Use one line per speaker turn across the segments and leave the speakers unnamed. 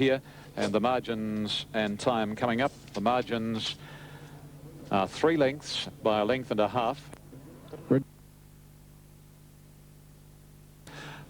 here, and the margins and time coming up. The margins are 3 lengths by a length and a half.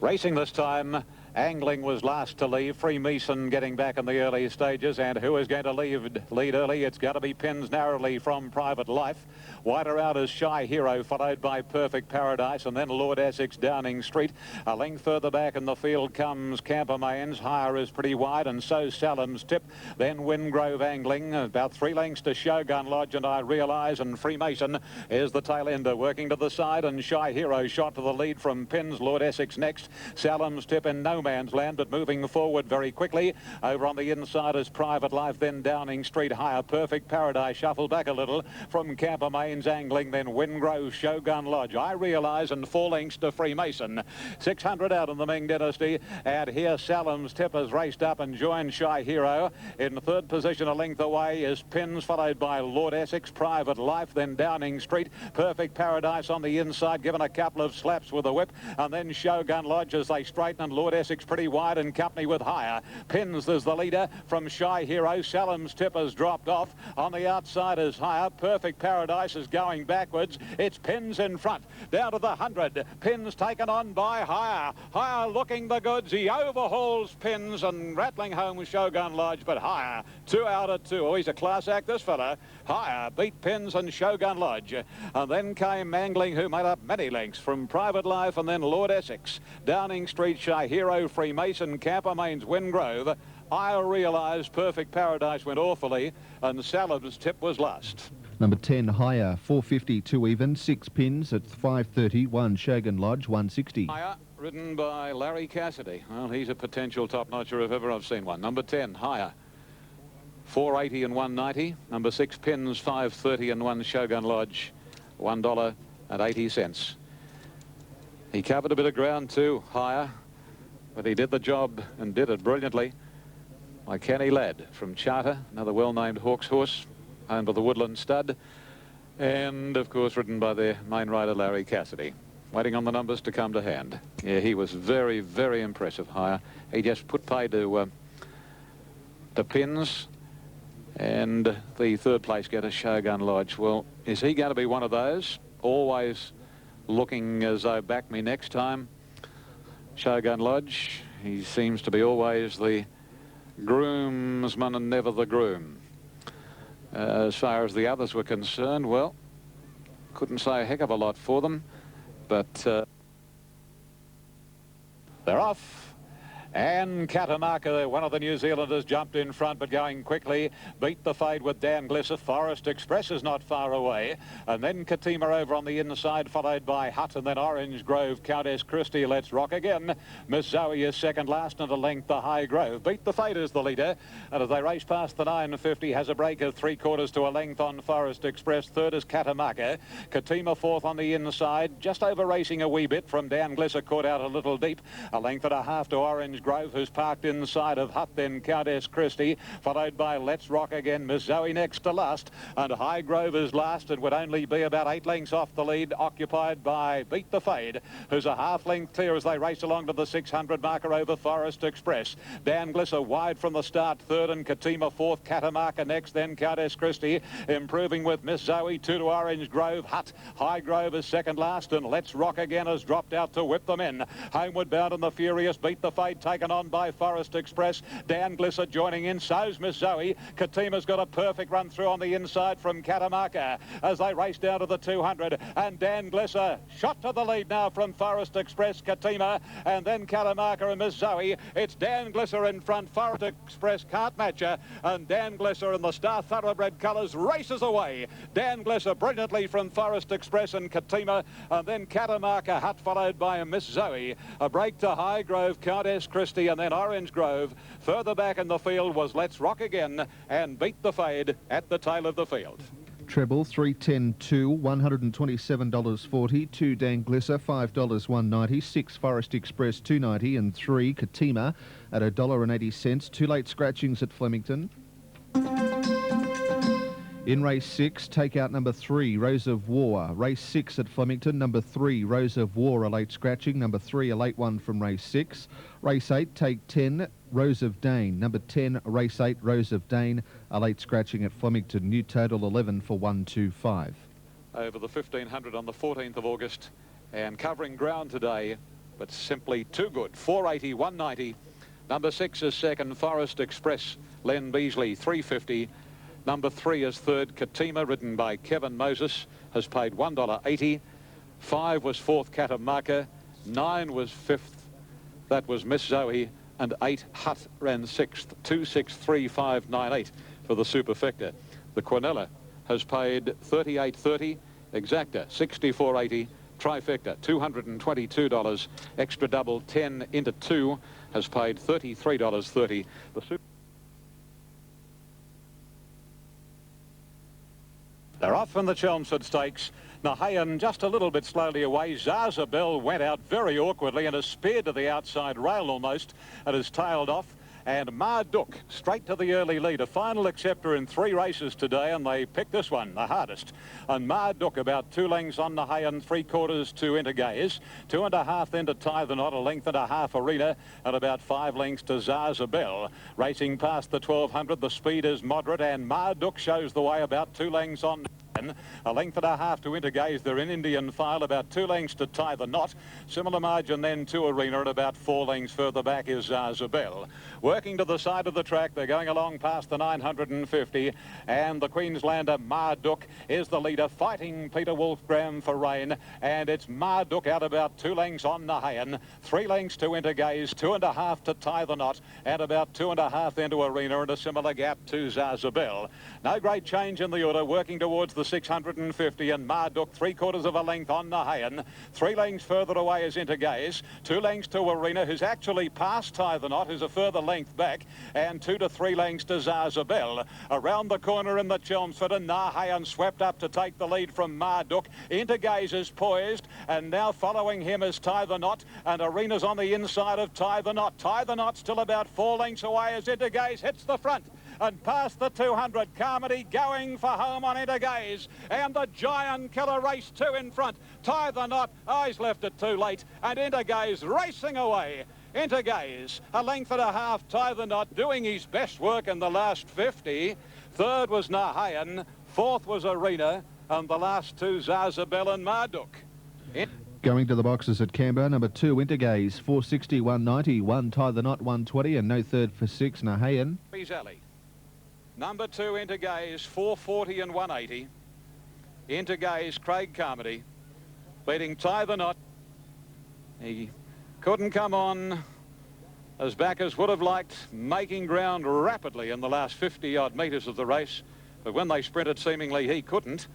Racing this time, Angling was last to leave. Freemason getting back in the early stages. And who is going to lead early? It's got to be Pins narrowly from Private Life. Wider out is Shy Hero, followed by Perfect Paradise, and then Lord Essex, Downing Street. A length further back in the field comes Campermains. Higher is pretty wide, and so Salem's Tip. Then Wingrove Angling, about 3 lengths to Shogun Lodge, and I Realise, and Freemason is the tail ender, working to the side, and Shy Hero shot to the lead from Pins. Lord Essex next. Salem's Tip in no man's land, but moving forward very quickly. Over on the inside is Private Life, then Downing Street. Higher Perfect Paradise, shuffle back a little from Campermains Angling, then Wingrove, Shogun Lodge, I Realise, and 4 lengths to Freemason. 600 out in the Ming Dynasty, and here Salem's Tip has raced up and joined Shy Hero. In third position, a length away, is Pins, followed by Lord Essex, Private Life, then Downing Street. Perfect Paradise on the inside, given a couple of slaps with a whip, and then Shogun Lodge as they straighten, and Lord Essex pretty wide in company with Higher. Pins is the leader from Shy Hero. Salem's Tip has dropped off. On the outside is Higher. Perfect Paradise is going backwards. It's Pins in front. Down to the 100. Pins taken on by Higher. Higher looking the goods. He overhauls Pins and rattling home with Shogun Lodge, but Higher 2 out of 2. Oh, he's a class act, this fella. Higher beat Pins and Shogun Lodge. And then came Angling, who made up many lengths from Private Life, and then Lord Essex. Downing Street, Shy Hero, Freemason, Campermains, Wingrove. I Realise, Perfect Paradise went awfully, and Salem's Tip was last.
Number 10, Higher, 450, 2 even, 6 Pins at 530, 1 Shogun Lodge, 160.
Higher, ridden by Larry Cassidy. Well, he's a potential top notcher if ever I've seen one. Number 10, Higher, 480 and 190. Number 6, Pins, 530 and 1 Shogun Lodge, $1.80. He covered a bit of ground too, Higher, but he did the job and did it brilliantly. My Kenny Ladd from Charter, another well-named Hawks horse, owned by the Woodland Stud, and of course ridden by their main rider Larry Cassidy. Waiting on the numbers to come to hand. Yeah, he was very, very impressive, Higher. He just put pay to Pins, and the third place getter, Shogun Lodge. Well, is he going to be one of those? Always looking as though back me next time. Shogun Lodge, he seems to be always the groomsman and never the groom. As far as the others were concerned, well, couldn't say a heck of a lot for them, but they're off. And Catamarca, one of the New Zealanders, jumped in front, but going quickly, beat the fade with Dan Glisser. Forest Express is not far away. And then Katima over on the inside, followed by Hutt, and then Orange Grove, Countess Christie, Let's Rock Again. Miss Zoe is second last, and a length the High Grove. Beat the fade is the leader. And as they race past the 950, has a break of 3/4 to a length on Forest Express. Third is Catamarca. Katima fourth on the inside, just over racing a wee bit from Dan Glisser, caught out a little deep. A length and a half to Orange Grove, who's parked inside of Hutt, then Countess Christie, followed by Let's Rock Again. Miss Zoe next to last, and High Grove is last and would only be about 8 lengths off the lead, occupied by Beat the Fade, who's a half length clear as they race along to the 600 marker over Forest Express. Dan Glisser wide from the start, third, and Katima fourth. Catamarca next, then Countess Christie, improving with Miss Zoe, 2 to Orange Grove. Hutt, High Grove is second last, and Let's Rock Again has dropped out to whip them in. Homeward Bound and the Furious, Beat the Fade, taken on by Forest Express. Dan Glisser joining in, so's Miss Zoe. Katima's got a perfect run through on the inside from Catamarca as they race down to the 200, and Dan Glisser shot to the lead now from Forest Express, Katima, and then Catamarca and Miss Zoe. It's Dan Glisser in front. Forest Express can't match her, and Dan Glisser in the Star Thoroughbred colours races away. Dan Glisser brilliantly from Forest Express and Katima, and then Catamarca, Hutt, followed by Miss Zoe. A break to High Grove, Countess Christie, and then Orange Grove. Further back in the field was Let's Rock Again and Beat the Fade at the tail of the field.
Treble, 310.2, $127.40. 2 Dan Glisser, $5.190. 6 Forest Express, $2.90, and 3 Katima at $1.80. 2 late scratchings at Flemington. In race 6, take out number 3, Rose of War. Race 6 at Flemington, number 3, Rose of War, a late scratching. Number 3, a late one from race 6. Race 8, take 10, Rose of Dane. Number 10, race 8, Rose of Dane, a late scratching at Flemington. New total 11 for 125.
Over the 1500 on the 14th of August and covering ground today, but simply too good. 480, 190. Number 6 is second, Forest Express, Len Beasley, 350. Number 3 is third, Katima, ridden by Kevin Moses, has paid $1.80. 5 was fourth, Catamarca. 9 was fifth, that was Miss Zoe. And 8, Hutt, ran sixth, 263,598 for the Superfecta. The Quinella has paid $38.30, Exacta, $64.80. Trifecta, $222. Extra double, 10 into 2, has paid $33.30. They're off in the Chelmsford Stakes. Nahayan just a little bit slowly away. Zazabel went out very awkwardly and has speared to the outside rail almost and has tailed off. And Marduk straight to the early lead. A final acceptor in 3 races today, and they picked this one, the hardest. And Marduk about 2 lengths on Nahayan, 3/4 to Intergaze, 2.5 then to Tie the Knot, a length and a half Arena, and about 5 lengths to Zazabel. Racing past the 1200, the speed is moderate, and Marduk shows the way about 2 lengths on. A length and a half to Intergaze. They're in Indian file, about 2 lengths to Tie the Knot. Similar margin then to Arena, and about 4 lengths further back is Zazabel. Working to the side of the track, they're going along past the 950, and the Queenslander Marduk is the leader, fighting Peter Wolfgram for rain, and it's Marduk out about 2 lengths on Nahayan, 3 lengths to Intergaze, 2.5 to Tie the Knot, and about 2.5 then to Arena, and a similar gap to Zazabel. No great change in the order, working towards the 650, and Marduk 3/4 of a length on Nahayan. 3 lengths further away is Intergaze, 2 lengths to Arena, who's actually past Tie the Knot, who's a further length back, and 2 to 3 lengths to Zazabel. Around the corner in the Chelmsford, and Nahayan swept up to take the lead from Marduk. Intergaze is poised, and now following him is Tie the Knot, and Arena's on the inside of Tie the Knot. Tie the Knot still about 4 lengths away as Intergaze hits the front. And past the 200, Carmody going for home on Intergaze. And the Giant Killer race 2 in front. Tie the Knot, he's left it too late. And Intergaze racing away. Intergaze, a length and a half, Tie the Knot, doing his best work in the last 50. Third was Nahayan, fourth was Arena, and the last 2, Zazabel and Marduk.
Going to the boxes at Canberra, number 2, Intergaze, 460, 190, 1, Tie the Knot, 120, and no third for 6, Nahayan.
Alley. Number 2, Intergaze, 440 and 180. Intergaze, Craig Carmody, leading Tie the Knot. He couldn't come on as backers would have liked, making ground rapidly in the last 50-odd metres of the race. But when they sprinted, seemingly he couldn't.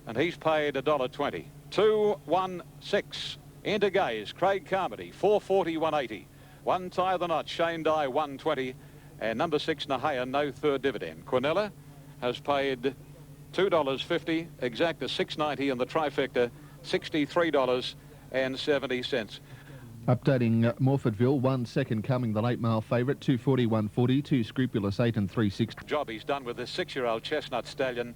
And he's paid $1.20. 2-1-6. Intergaze, Craig Carmody, 440, 180. 1, Tie the Knot, Shane Dye, 120. And number 6, Nahayan, no third dividend. Quinella has paid $2.50, Exacta $6.90, and the Trifecta $63.70.
Updating Morfordville, 1 second coming, the late mile favourite, 240, 140, 2 Scrupulous, 8 and 360.
Job he's done with this 6-year-old chestnut stallion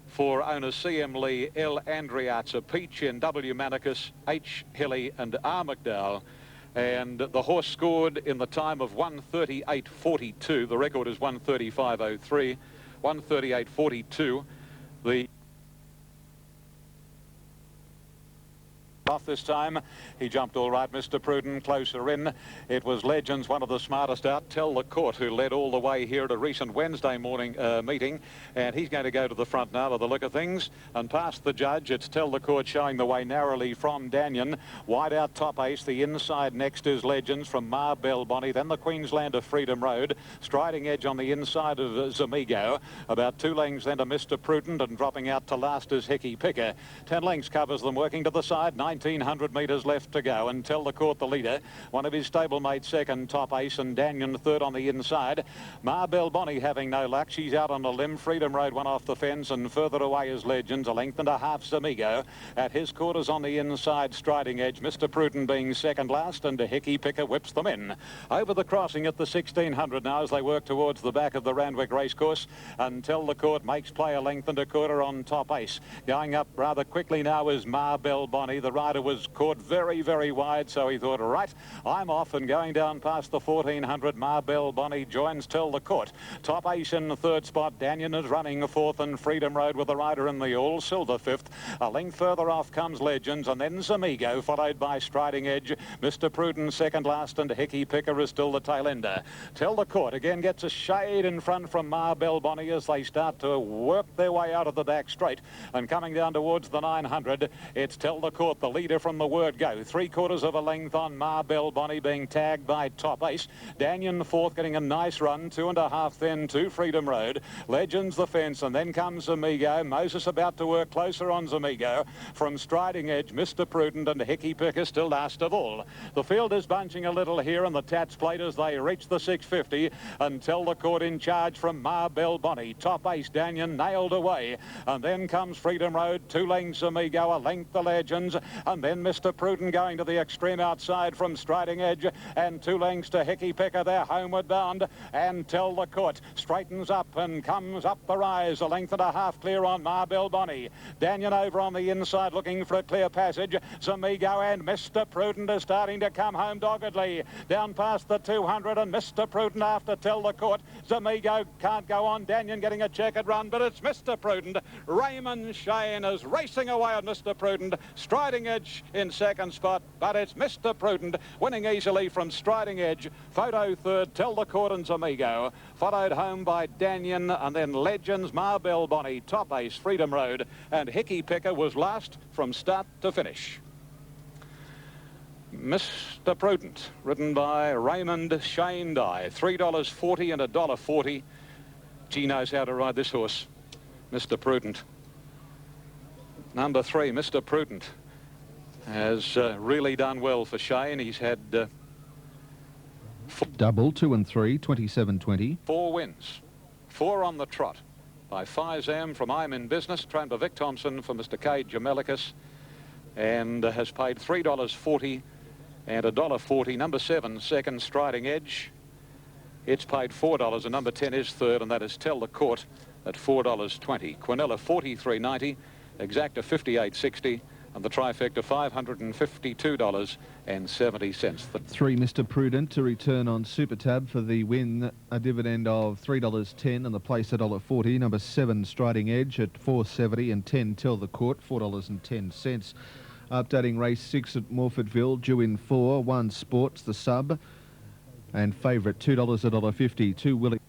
for owners C.M. Lee, L. Andriazza, Peach and W. Manicus, H. Hilly and R. McDowell. And the horse scored in the time of 1:38.42. The record is 1:35.03. 1:38.42. The off this time. He jumped all right, Mr. Pruden, closer in. It was Legends, one of the smartest out, Tell the Court, who led all the way here at a recent Wednesday morning meeting. And he's going to go to the front now by the look of things. And past the judge, it's Tell the Court showing the way narrowly from Danyon. Wide out top ace. The inside next is Legends from Marbell Bonnie. Then the Queenslander Freedom Road. Striding edge on the inside of Zamigo. About 2 lengths then to Mr. Prudent, and dropping out to last is Hickey Picker. 10 lengths covers them, working to the side. 19 1,400 metres left to go. And Tell the Court the leader. One of his stablemates second, Top Ace, and Daniel third on the inside. Marbell Bonnie having no luck. She's out on the limb. Freedom Road one off the fence, and further away is Legends. A length and a half, Zamigo. At his quarters on the inside, Striding Edge. Mr. Prudent being second last, and a Hickey Picker whips them in. Over the crossing at the 1,600 now as they work towards the back of the Randwick racecourse. And Tell the Court makes play a length and a quarter on Top Ace. Going up rather quickly now is Marbell Bonnie. The rider was caught very, very wide, so he thought, right, I'm off, and going down past the 1,400, Marbell Bonnie joins Tell the Court. Top Ace in the third spot. Daniel is running fourth, and Freedom Road with the rider in the all silver fifth. A length further off comes Legends, and then Zamigo, followed by Striding Edge. Mr. Prudent second last, and Hickey Picker is still the tail ender. Tell the Court again gets a shade in front from Marbell Bonnie as they start to work their way out of the back straight. And coming down towards the 900, it's Tell the Court, the leader from the word go. 3/4 of a length on Marbell Bonnie, being tagged by Top Ace. Daniel fourth, getting a nice run. 2.5 then to Freedom Road. Legends the fence, and then comes Zamigo. Moses about to work closer on Zamigo. From Striding Edge, Mr. Prudent, and Hickey Picker still last of all. The field is bunching a little here in the Tats Plate as they reach the 650, and Tell the Court in charge from Marbell Bonnie. Top Ace, Daniel nailed away, and then comes Freedom Road. 2 lengths Zamigo, a length the Legends, and then Mr. Prudent going to the extreme outside from Striding Edge, and 2 lengths to Hickey Picker. They're homeward bound, and Tell the Court straightens up and comes up the rise. A length and a half clear on Marbell Bonnie. Daniel over on the inside looking for a clear passage. Zamigo and Mr. Prudent is starting to come home doggedly. Down past the 200, and Mr. Prudent after Tell the Court. Zamigo can't go on. Daniel getting a checkered run, but it's Mr. Prudent. Raymond Shane is racing away on Mr. Prudent. Striding Edge in second spot, but it's Mr. Prudent winning easily from Striding Edge. Photo third, Tell the Court and Zamigo, followed home by Daniel, and then Legends, Marbell Bonnie, Top Ace, Freedom Road, and Hickey Picker was last from start to finish. Mr. Prudent, ridden by Raymond Shane Dye, $3.40 and $1.40. He knows how to ride this horse, Mr. Prudent. Number 3, Mr. Prudent, has really done well for Shane. He's had
double 2 and 3, 27-20.
4 wins, 4 on the trot by Fizam from I'm in Business, trained by Vic Thompson for Mr. K. Jamelicus, and has paid $3.40 and $1.40. Number 7, second, Striding Edge. It's paid $4, and number 10 is third, and that is Tell the Court at $4.20. Quinella $43.90, Exacta $58.60, and the trifecta $552.70.
3, Mr. Prudent to return on Super Tab for the win, a dividend of $3.10, and the place $1.40. Number 7, Striding Edge at $4.70, and 10, Tell the Court, $4.10. Updating race 6 at Morfordville, due in 4, 1 Sports, the sub, and favourite $2, $1.50, 2 Willie.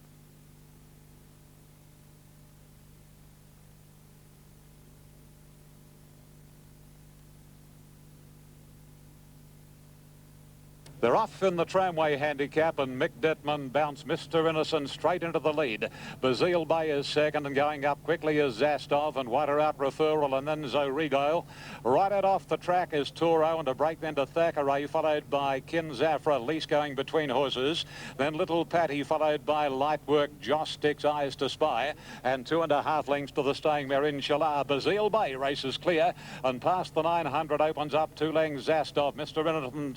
They're off in the tramway handicap, and Mick Detman bounced Mr. Innocent straight into the lead. Bazile Bay is second, and going up quickly is Zastov, and wider out Referral, and then Zorigale. Right out off the track is Toro, and a break then to Thackeray, followed by Kin Zafra, Lease going between horses. Then Little Patty, followed by Lightwork, Joss Sticks, Eyes to Spy, and 2.5 lengths to the staying mare, Inshallah. Bazile Bay races clear, and past the 900 opens up 2 lengths Zastov. Mr.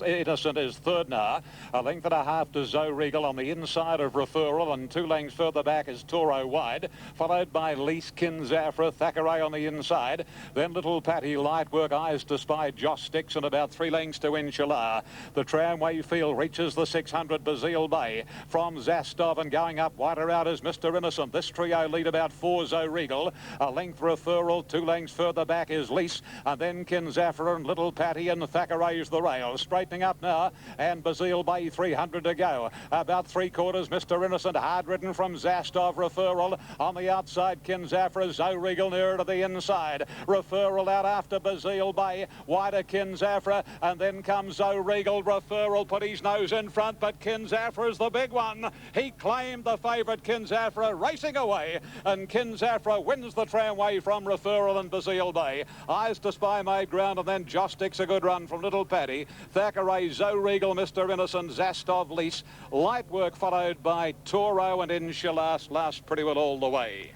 Innocent is third now. A length and a half to Zoe Regal on the inside of Referral, and 2 lengths further back is Toro wide, followed by Lease, Kin Zafra, Thackeray on the inside. Then Little Patty, Lightwork, Eyes to Spy, Joss Sticks, and about 3 lengths to Inshallah. The tramway field reaches the 600, Bazile Bay. From Zastov and going up wider out is Mr. Innocent. This trio lead about 4 Zoe Regal. A length Referral, 2 lengths further back is Lease, and then Kin Zafra and Little Patty, and Thackeray's the rail. Straightening up now, and Bazille Bay 300 to go. About 3/4, Mr. Innocent, hard ridden from Zastov. Referral on the outside, Kinzafra, Zoe Regal nearer to the inside. Referral out after Bazille Bay, wider Kinzafra, and then comes Zoe Regal. Referral put his nose in front, but Kinzafra is the big one. He claimed the favourite, Kinzafra, racing away, and Kinzafra wins the tramway from Referral and Bazille Bay. Eyes to Spy made ground, and then Josh Dick's a good run from Little Paddy. Thackeray, Zoe Regal, Mr. Innocent, Zastov, Lease. Light work followed by Toro and Inshalas, last pretty well all the way.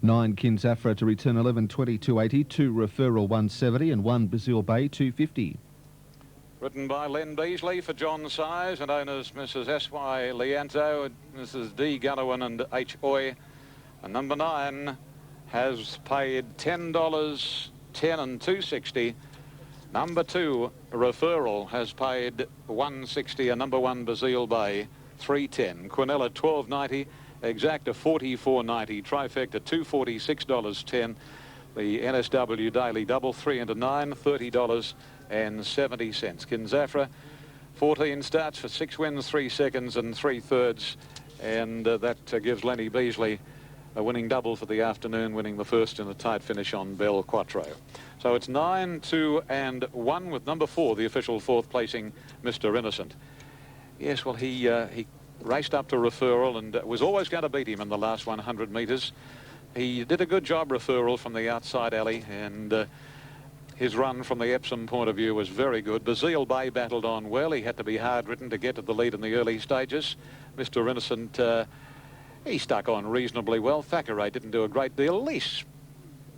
9 Kinzafra to return 11 22.80, 2 Referral 170 and 1 Bazille Bay 250.
Written by Len Beasley for John Size and owners Mrs. S.Y. Lianto, Mrs. D. Gulliwan and H. Oy. And number 9 has paid $10, 10 and 260. Number 2, Referral, has paid 160, and number 1, Bazille Bay, 310. Quinella, 12.90. Exacta, 44.90. Trifecta, $246.10. The NSW Daily Double, 3 into 9, $30.70. Kinzafra, 14 starts for 6 wins, 3 seconds and 3/3. And that gives Lenny Beasley a winning double for the afternoon, winning the first in a tight finish on Bell Quattro. So it's 9, 2 and 1 with number 4, the official 4th placing, Mr. Innocent. Yes, well, he raced up to Referral and was always going to beat him in the last 100 metres. He did a good job, Referral, from the outside alley, and his run from the Epsom point of view was very good. Bazille Bay battled on well. He had to be hard-ridden to get to the lead in the early stages. Mr. Innocent, he stuck on reasonably well. Thackeray didn't do a great deal. Least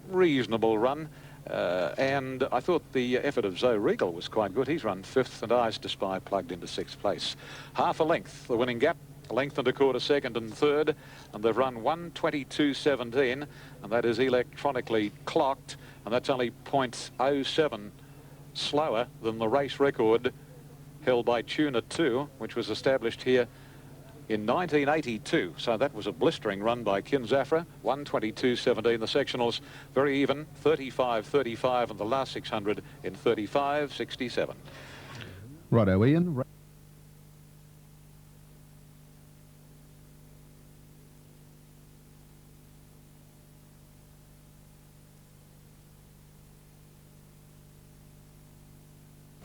reasonable run. And I thought the effort of Zoe Regal was quite good. He's run 5th, and Eyes to Spy plugged into 6th place. Half a length, the winning gap. A length and a quarter, 2nd and 3rd. And they've run 1:22.17, and that is electronically clocked. And that's only 0.07 slower than the race record held by Tuna 2, which was established here in 1982. So that was a blistering run by Kinzafra. 1:22.17. The sectionals very even, 35.35, and the last 600 in 35.67.
Righto, Ian.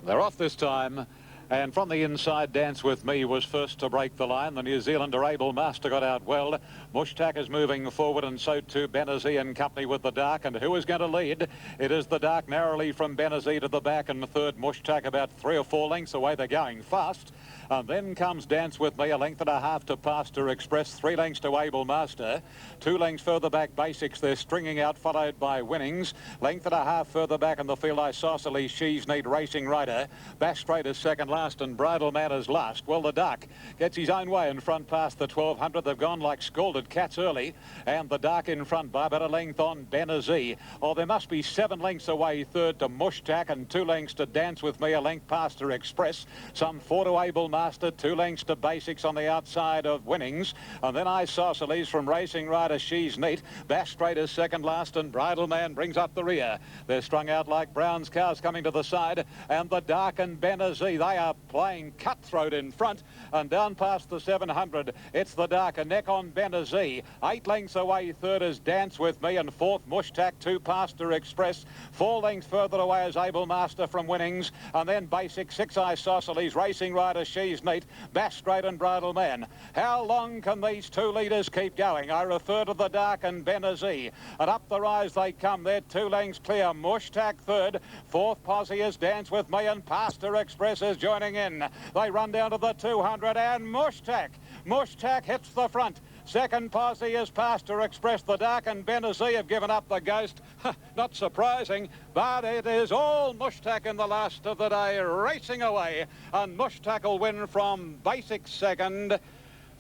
They're off this time. And from the inside, Dance With Me was first to break the line. The New Zealander Able Master got out well. Mushtak is moving forward, and so too Benazee in company with the Dark. And who is going to lead? It is the Dark narrowly from Benazee to the back, and the third Mushtak about 3 or 4 lengths away. They're going fast. And then comes Dance With Me, a length and a half to Pastor Express, 3 lengths to Able Master. 2 lengths further back, Basics. They're stringing out, followed by Winnings. Length and a half further back in the field, Isosceles, She's Neat, Racing Rider. Bass Straight is second last, and Bridal Man is last. Well, the Dark gets his own way in front past the 1200. They've gone like scalded cats early, and the Dark in front by about a length on Benazee. Oh, there must be 7 lengths away, third to Mushtak, and 2 lengths to Dance With Me, a length Pastor Express. Some 4 to Able Master, 2 lengths to Basics on the outside of Winnings, and then Isosceles from Racing Rider, She's Neat. Bass Straight is second last, and Bridal Man brings up the rear. They're strung out like Brown's cars coming to the side, and the Dark and Benazee, they are playing cutthroat in front, and down past the 700, it's the Dark, a neck on Benazee. 8 lengths away, third is Dance With Me, and fourth Mushtak, 2 Pastor Express. 4 lengths further away is Able Master from Winnings, and then Basic, 6 Isosceles, Racing Rider, She's Neat, Bass Straight and Bridal Man. How long can these 2 leaders keep going? I refer to the Dark and Benazee, and up the rise they come. They're 2 lengths clear. Mushtak third, 4th posse is Dance With Me, and Pastor Express is joining in. They run down to the 200, and Mushtak hits the front. Second posse is Pastor Express. The Dark and Benazee have given up the ghost. Not surprising, but it is all Mushtak in the last of the day, racing away. And Mushtak will win from Basic second.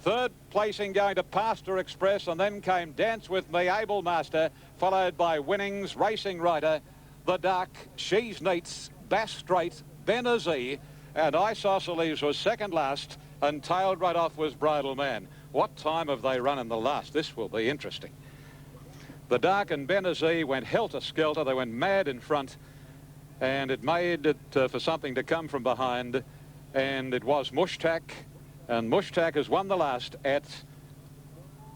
Third placing going to Pastor Express, and then came Dance With Me, Able Master, followed by Winnings, Racing Rider, the Dark, She's Neat, Bass Straight, Benazee, and Isosceles was second last, and tailed right off was Bridal Man. What time have they run in the last? This will be interesting. The Dark and Benazee went helter-skelter. They went mad in front, and it made it for something to come from behind. and it was Mushtak, and Mushtak has won the last at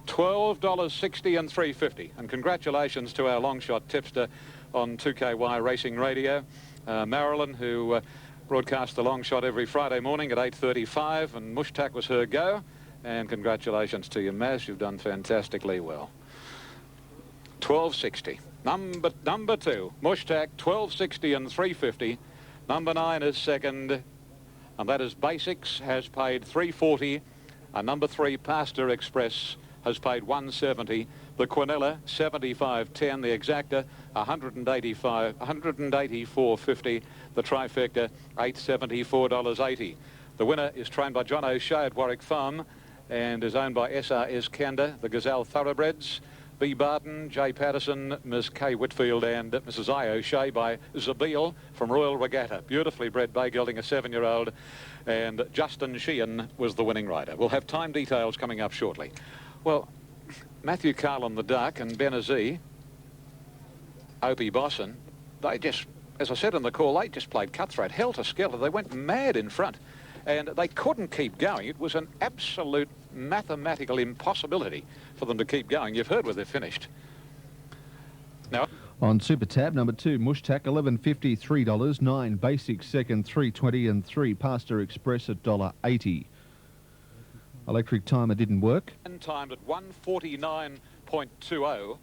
$12.60 and $3.50. And congratulations to our long shot tipster on 2KY Racing Radio, Marilyn, who broadcasts the long shot every Friday morning at 8:35, and Mushtak was her go. And congratulations to you, Maz. You've done fantastically well. 12.60. Number 2, Mushtak, 12.60 and $3.50. Number 9 is second, and that is Basics, has paid $3.40. And number 3, Pastor Express, has paid $1.70. The Quinella, $75.10. The Exacta, $184.50. The Trifecta, $874.80. The winner is trained by John O'Shea at Warwick Farm and is owned by SRS Kanda, the Gazelle Thoroughbreds. B. Barton, J. Patterson, Ms. Kay Whitfield and Mrs. I. O'Shea by Zabeel from Royal Regatta. Beautifully bred bay gelding, a 7-year-old. And Justin Sheehan was the winning rider. We'll have time details coming up shortly. Well, Matthew Carlin the Duck and Benazee, Opie Bosson, they just, as I said in the call, they just played cutthroat, helter-skelter. They went mad in front and they couldn't keep going. It was an absolute mathematical impossibility for them to keep going. You've heard where they're finished. Now,
on Super Tab, number 2, Mushtak, $11.50, $3. 9, Basic, second, $3.20, and 3, Pastor Express at $1.80. Electric timer didn't work.
And timed at 1:49.20.